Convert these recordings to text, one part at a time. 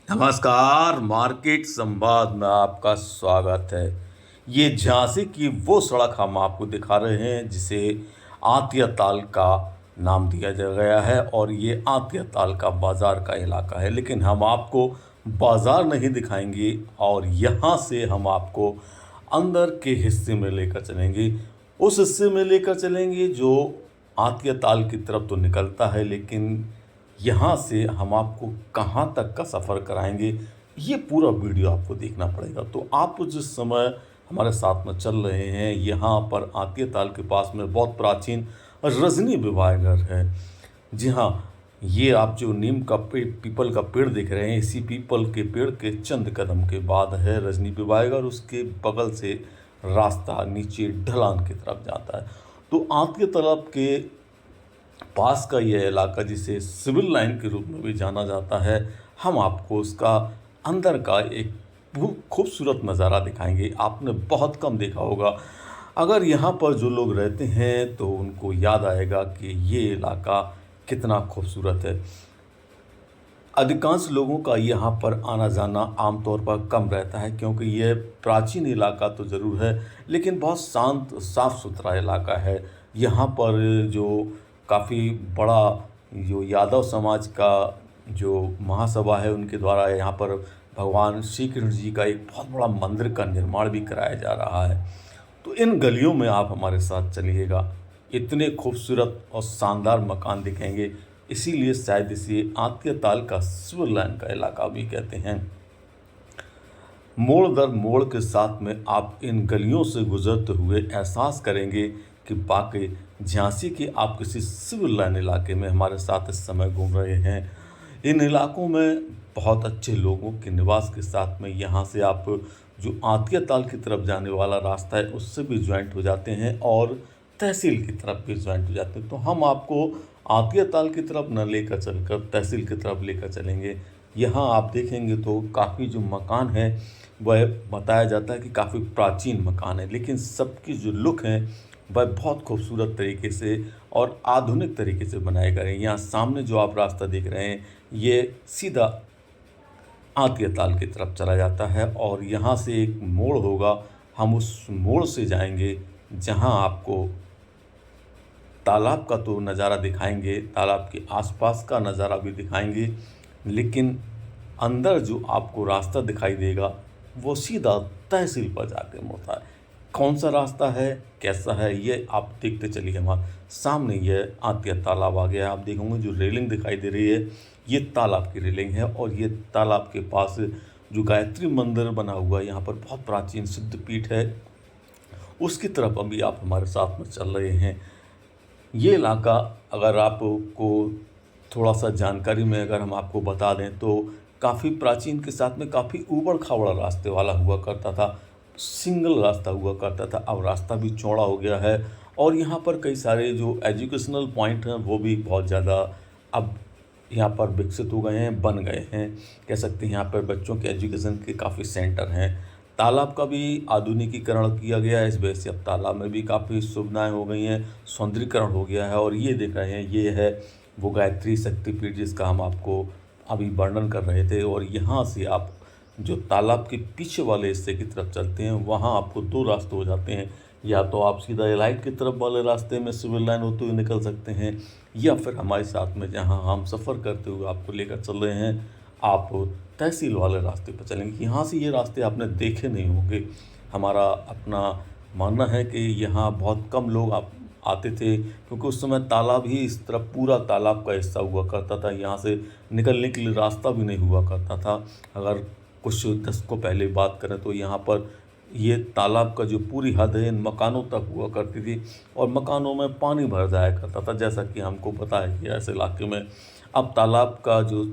नमस्कार, मार्केट संवाद में आपका स्वागत है। ये झांसी की वो सड़क हम आपको दिखा रहे हैं जिसे आतिया ताल का नाम दिया जा गया है और ये आतिया ताल का बाज़ार का इलाका है। लेकिन हम आपको बाज़ार नहीं दिखाएंगे और यहाँ से हम आपको अंदर के हिस्से में लेकर चलेंगे। उस हिस्से में लेकर चलेंगे जो आतिया ताल की तरफ तो निकलता है, लेकिन यहाँ से हम आपको कहाँ तक का सफ़र कराएंगे, ये पूरा वीडियो आपको देखना पड़ेगा। तो आप जिस समय हमारे साथ में चल रहे हैं, यहाँ पर आतिया ताल के पास में बहुत प्राचीन रजनी विवाह घर है। जी हाँ, ये आप जो नीम का पीपल का पेड़ देख रहे हैं, इसी पीपल के पेड़ के चंद कदम के बाद है रजनी विवाह घर। उसके बगल से रास्ता नीचे ढलान की तरफ जाता है। तो आतिया तालाब के पास का यह इलाका, जिसे सिविल लाइन के रूप में भी जाना जाता है, हम आपको उसका अंदर का एक खूबसूरत नज़ारा दिखाएंगे। आपने बहुत कम देखा होगा। अगर यहाँ पर जो लोग रहते हैं तो उनको याद आएगा कि ये इलाका कितना खूबसूरत है। अधिकांश लोगों का यहाँ पर आना जाना आमतौर पर कम रहता है, क्योंकि यह प्राचीन इलाका तो ज़रूर है लेकिन बहुत शांत साफ़ सुथरा इलाका है। यहाँ पर जो काफ़ी बड़ा जो यादव समाज का जो महासभा है, उनके द्वारा यहाँ पर भगवान श्री कृष्ण जी का एक बहुत बड़ा मंदिर का निर्माण भी कराया जा रहा है। तो इन गलियों में आप हमारे साथ चलिएगा, इतने खूबसूरत और शानदार मकान दिखेंगे। इसीलिए शायद इसे आतिया ताल का सिविल लाइन का इलाका भी कहते हैं। मोड़ दर मोड़ के साथ में आप इन गलियों से गुजरते हुए एहसास करेंगे कि वाकई झांसी के आप किसी सिविल लाइन इलाके में हमारे साथ इस समय घूम रहे हैं। इन इलाकों में बहुत अच्छे लोगों के निवास के साथ में यहाँ से आप जो आतिया ताल की तरफ जाने वाला रास्ता है उससे भी ज्वाइंट हो जाते हैं और तहसील की तरफ भी ज्वाइंट हो जाते हैं। तो हम आपको आतिया ताल की तरफ न लेकर चलकर तहसील की तरफ लेकर चलेंगे। यहाँ आप देखेंगे तो काफ़ी जो मकान है वह बताया जाता है कि काफ़ी प्राचीन मकान है, लेकिन सबकी जो लुक है वह बहुत खूबसूरत तरीके से और आधुनिक तरीके से बनाए गए हैं। यहाँ सामने जो आप रास्ता देख रहे हैं ये सीधा आतिया ताल की तरफ चला जाता है और यहाँ से एक मोड़ होगा। हम उस मोड़ से जाएंगे जहाँ आपको तालाब का तो नज़ारा दिखाएंगे, तालाब के आसपास का नज़ारा भी दिखाएंगे, लेकिन अंदर जो आपको रास्ता दिखाई देगा वो सीधा तहसील पर जाकर मुड़ता है। कौन सा रास्ता है, कैसा है, ये आप देखते चलिए। हमारे सामने ये आतिया तालाब आ गया है। आप देखोगे जो रेलिंग दिखाई दे रही है ये तालाब की रेलिंग है और ये तालाब के पास जो गायत्री मंदिर बना हुआ है, यहाँ पर बहुत प्राचीन सिद्ध पीठ है, उसकी तरफ अभी आप हमारे साथ में चल रहे हैं। ये इलाका अगर आपको थोड़ा सा जानकारी में अगर हम आपको बता दें तो काफ़ी प्राचीन के साथ में काफ़ी ऊबड़-खाबड़ रास्ते वाला हुआ करता था। सिंगल रास्ता हुआ करता था, अब रास्ता भी चौड़ा हो गया है और यहाँ पर कई सारे जो एजुकेशनल पॉइंट हैं वो भी बहुत ज़्यादा अब यहाँ पर विकसित हो गए हैं, बन गए हैं। कह सकते हैं यहाँ पर बच्चों के एजुकेशन के काफ़ी सेंटर हैं। तालाब का भी आधुनिकीकरण किया गया है, इस वजह से अब तालाब में भी काफ़ी सुविधाएं हो गई हैं, सौंदर्यीकरण हो गया है। और ये देख रहे हैं ये है वो गायत्री शक्तिपीठ जिसका हम आपको अभी वर्णन कर रहे थे। और यहाँ से आप जो तालाब के पीछे वाले हिस्से की तरफ चलते हैं वहाँ आपको दो रास्ते हो जाते हैं। या तो आप सीधा एलाइट की तरफ वाले रास्ते में सिविल लाइन होते हुए निकल सकते हैं, या फिर हमारे साथ में जहाँ हम सफ़र करते हुए आपको लेकर चल रहे हैं आप तहसील वाले रास्ते पर चलेंगे। यहाँ से ये रास्ते आपने देखे नहीं होंगे। हमारा अपना मानना है कि यहाँ बहुत कम लोग आते थे, क्योंकि उस समय तालाब ही इस तरफ पूरा तालाब का हिस्सा हुआ करता था। यहाँ से निकलने के लिए रास्ता भी नहीं हुआ करता था। अगर कुछ दशकों पहले बात करें तो यहाँ पर ये तालाब का जो पूरी हद है इन मकानों तक हुआ करती थी और मकानों में पानी भर जाया करता था, जैसा कि हमको पता है कि ऐसे इलाके में अब तालाब का जो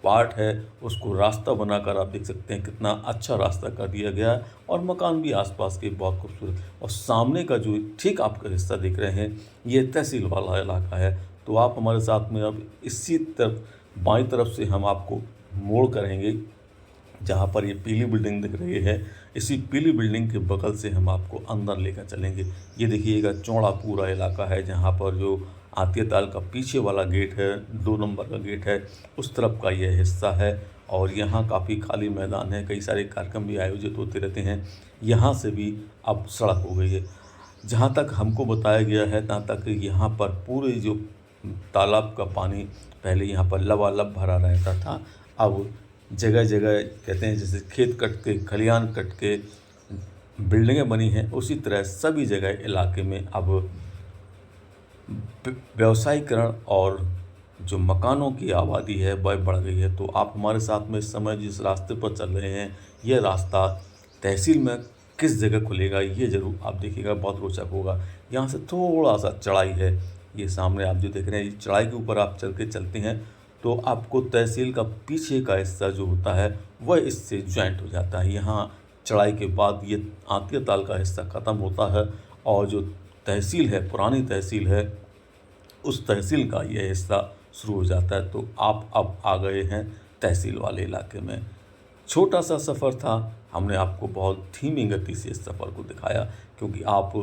पार्ट है उसको रास्ता बनाकर आप देख सकते हैं कितना अच्छा रास्ता कर दिया गया है और मकान भी आसपास के बहुत खूबसूरत। और सामने का जो ठीक आपका हिस्सा देख रहे हैं ये तहसील वाला इलाका है। तो आप हमारे साथ में अब इसी तरफ बाईं तरफ से हम आपको मोड़ करेंगे जहाँ पर ये पीली बिल्डिंग दिख रही है। इसी पीली बिल्डिंग के बगल से हम आपको अंदर लेकर चलेंगे। ये देखिएगा चौड़ा पूरा इलाका है जहाँ पर जो आतिया ताल का पीछे वाला गेट है, 2 नंबर का गेट है, उस तरफ का ये हिस्सा है। और यहाँ काफ़ी खाली मैदान है, कई सारे कार्यक्रम भी आयोजित होते रहते हैं। यहाँ से भी अब सड़क हो गई है। जहाँ तक हमको बताया गया है, तहाँ तक यहाँ पर पूरे जो तालाब का पानी पहले यहाँ पर लबालब भरा रहता था। अब जगह-जगह कहते हैं जैसे खेत कट के, खलिहान कट के बिल्डिंगें बनी हैं, उसी तरह सभी जगह इलाके में अब व्यवसायीकरण और जो मकानों की आबादी है वह बढ़ गई है। तो आप हमारे साथ में इस समय जिस रास्ते पर चल रहे हैं, यह रास्ता तहसील में किस जगह खुलेगा ये ज़रूर आप देखिएगा, बहुत रोचक होगा। यहाँ से थोड़ा-सा चढ़ाई है, ये सामने आप जो देख रहे हैं, ये चढ़ाई के ऊपर आप चल के चलते हैं तो आपको तहसील का पीछे का हिस्सा जो होता है वह इससे जॉइंट हो जाता है। यहाँ चढ़ाई के बाद ये आंतिया ताल का हिस्सा ख़त्म होता है और जो तहसील है, पुरानी तहसील है, उस तहसील का यह हिस्सा शुरू हो जाता है। तो आप अब आ गए हैं तहसील वाले इलाके में। छोटा सा सफ़र था, हमने आपको बहुत धीमी गति से इस सफ़र को दिखाया क्योंकि आप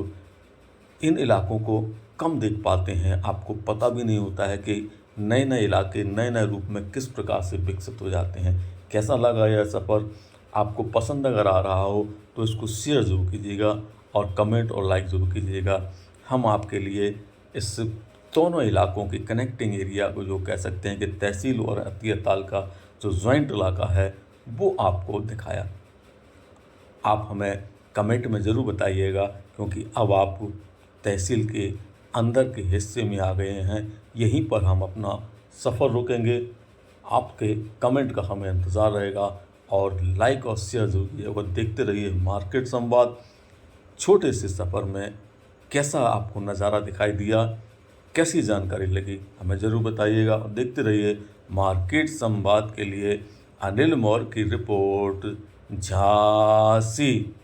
इन इलाकों को कम देख पाते हैं। आपको पता भी नहीं होता है कि नए-नए इलाके नए-नए रूप में किस प्रकार से विकसित हो जाते हैं। कैसा लगा यह सफ़र? आपको पसंद अगर आ रहा हो तो इसको शेयर ज़रूर कीजिएगा और कमेंट और लाइक ज़रूर कीजिएगा। हम आपके लिए इस दोनों इलाकों के कनेक्टिंग एरिया को जो कह सकते हैं कि तहसील और आंतिया ताल का जो जॉइंट इलाका है, वो आपको दिखाया। आप हमें कमेंट में ज़रूर बताइएगा क्योंकि अब आप तहसील के अंदर के हिस्से में आ गए हैं। यहीं पर हम अपना सफ़र रोकेंगे। आपके कमेंट का हमें इंतज़ार रहेगा और लाइक और शेयर ज़रूर कीजिएगा। देखते रहिए मार्केट संवाद। छोटे से सफ़र में कैसा आपको नज़ारा दिखाई दिया, कैसी जानकारी लगी, हमें ज़रूर बताइएगा और देखते रहिए मार्केट संवाद के लिए अनिल मौर्य की रिपोर्ट, झांसी।